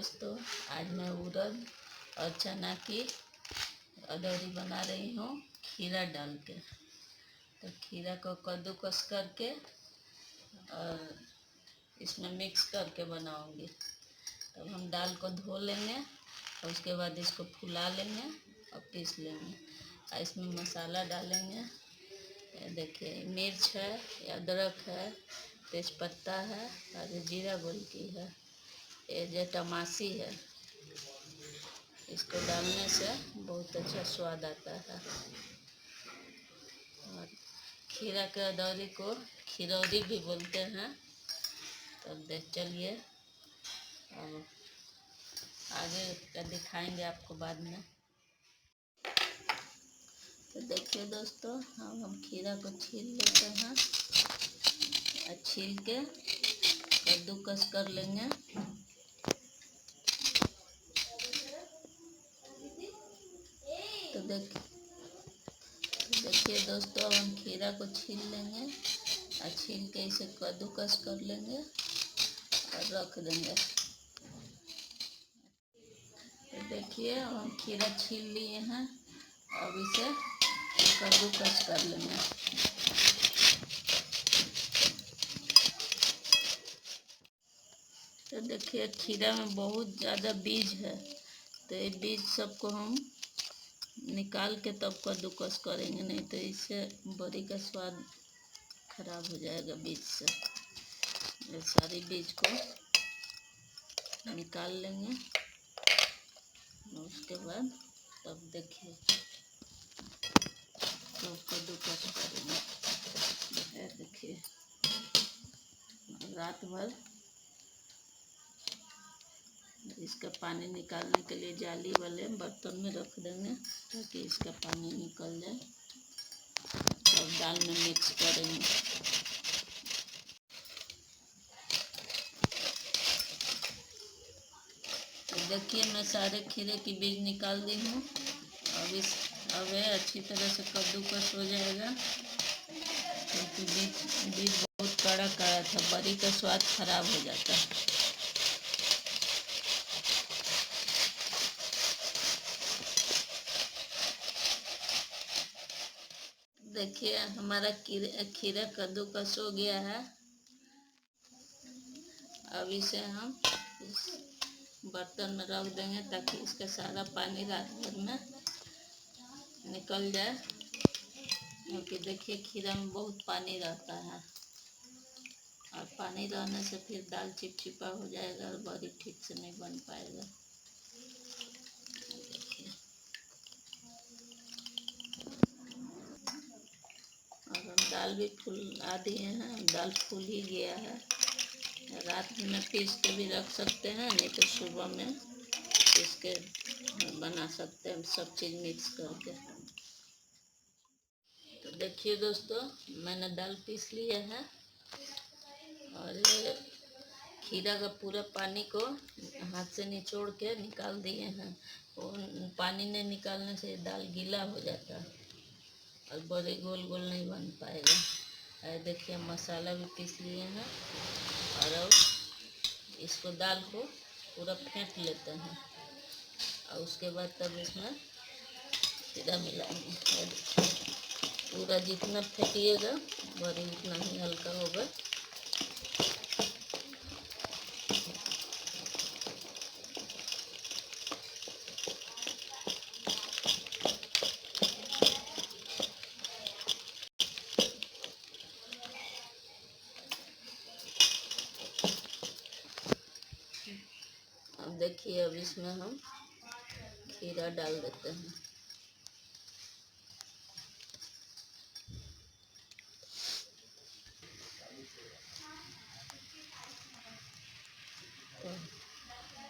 दोस्तों, आज मैं उड़द और चना की अदौरी बना रही हूँ खीरा डाल के। तो खीरा को कद्दूकस करके और इसमें मिक्स करके बनाऊंगी। तब हम दाल को धो लेंगे और उसके बाद इसको फुला लेंगे और पीस लेंगे और इसमें मसाला डालेंगे। ये देखिए, मिर्च है, अदरक है, तेज़पत्ता है और जीरा गोलकी है, ये जटमासी है। इसको डालने से बहुत अच्छा स्वाद आता है। और खीरा के अदौरी को खिरौरी भी बोलते हैं। तब चलिए अब आगे का दिखाएंगे आपको बाद में। तो देखिए दोस्तों, हम खीरा को छील लेते हैं और छील के कद्दूकस कर लेंगे। तो देखिए दोस्तों, अब हम खीरा को छील लेंगे और छील के इसे कद्दूकस कर लेंगे और रख देंगे। तो देखिए, अब हम खीरा छील लिए हैं, अब इसे कद्दूकस कर लेंगे। तो देखिए, खीरा में बहुत ज़्यादा बीज है, तो ये बीज सबको हम निकाल के तब कद्दूकस करेंगे, नहीं तो इससे बड़ी का स्वाद खराब हो जाएगा बीज से। ये सारी बीज को निकाल लेंगे और उसके बाद तब देखिए तब कद्दूकस करेंगे। देखिए, रात भर इसका पानी निकालने के लिए जाली वाले बर्तन में रख देंगे ताकि इसका पानी निकल जाए। और दाल में मिक्स करेंगे। तो देखिए, मैं सारे खीरे की बीज निकाल दी हूँ। अब ये अच्छी तरह से कद्दूकस हो जाएगा, क्योंकि बीज बहुत कड़ा था, बड़ी का स्वाद खराब हो जाता है। देखिए, हमारा खीरा कद्दूकस हो गया है। अब इसे हम इस बर्तन में रख देंगे ताकि इसका सारा पानी रात भर में निकल जाए, क्योंकि देखिए खीरा में बहुत पानी रहता है और पानी रहने से फिर दाल चिपचिपा हो जाएगा और बड़ी ठीक से नहीं बन पाएगा। देखिए, और हम दाल भी फुला दिए हैं, दाल फूल ही गया है। रात में पीस के भी रख सकते हैं, नहीं तो सुबह में पीस के बना सकते हैं सब चीज़ मिक्स करके। तो देखिए दोस्तों, मैंने दाल पीस लिया है और ये खीरा का पूरा पानी को हाथ से निचोड़ के निकाल दिए हैं। वो पानी नहीं निकालने से दाल गीला हो जाता है और बड़े गोल गोल नहीं बन पाएगा। देखिए, मसाला भी पीस लिए हैं और अब इसको दाल को पूरा फेंट लेते हैं और उसके बाद तब इसमें खीरा मिलाएंगे। पूरा जितना फेंटिएगा बड़ी उतना ही हल्का होगा। अब देखिए, अब इसमें हम खीरा डाल देते हैं।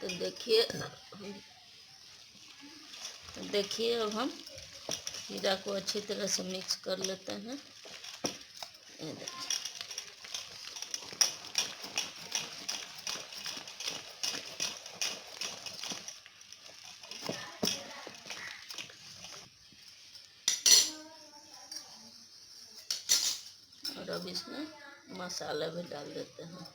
तो देखिए अब हम खीरा को अच्छी तरह से मिक्स कर लेते हैं। और अब इसमें मसाला भी डाल देते हैं।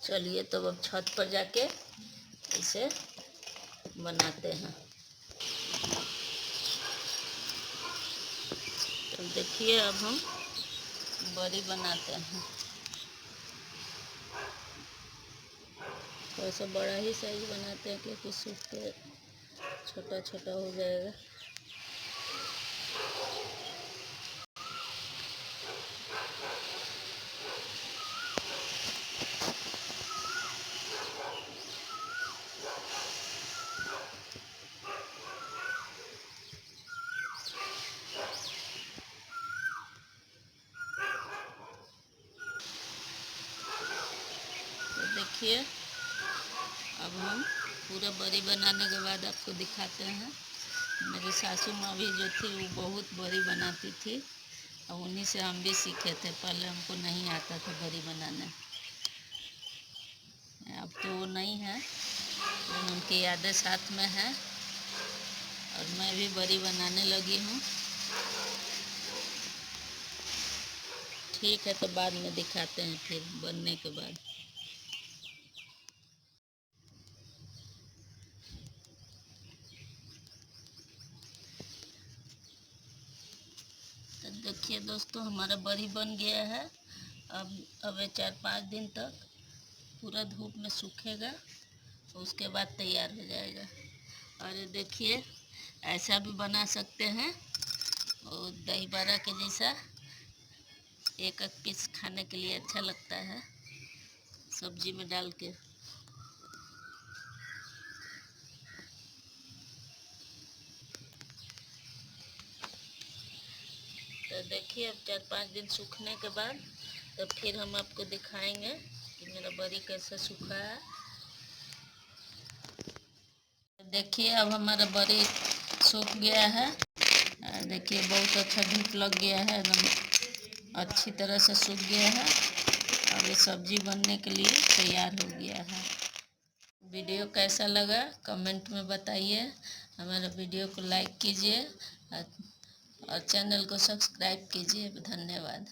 चलिए तो अब छत पर जाके इसे बनाते हैं। तो देखिए अब हम बड़ी बनाते हैं। थोड़ा सा बड़ा ही साइज बनाते हैं क्योंकि सूख के छोटा छोटा हो जाएगा। तो देखिए अब हम पूरा बड़ी बनाने के बाद आपको दिखाते हैं। मेरी सासू माँ भी जो थी वो बहुत बड़ी बनाती थी और उन्हीं से हम भी सीखे थे। पहले हमको नहीं आता था बड़ी बनाने। अब तो वो नहीं है लेकिन उनकी यादें साथ में है और मैं भी बड़ी बनाने लगी हूँ। ठीक है तो बाद में दिखाते हैं फिर बनने के बाद। तो देखिए दोस्तों हमारा बड़ी बन गया है। अब ये 4-5 दिन तक पूरा धूप में सूखेगा, उसके बाद तैयार हो जाएगा। और ये देखिए ऐसा भी बना सकते हैं और दही बड़ा के जैसा एक एक पीस खाने के लिए अच्छा लगता है सब्जी में डाल के। तो देखिए अब 4-5 दिन सूखने के बाद तो फिर हम आपको दिखाएंगे कि मेरा बड़ी कैसे सूखा है। तो देखिए अब हमारा बड़ी सूख गया है। देखिए बहुत अच्छा धूप लग गया है, एकदम अच्छी तरह से सूख गया है। अब ये सब्जी बनने के लिए तैयार हो गया है। वीडियो कैसा लगा कमेंट में बताइए। हमारे वीडियो को लाइक कीजिए और चैनल को सब्सक्राइब कीजिए। धन्यवाद।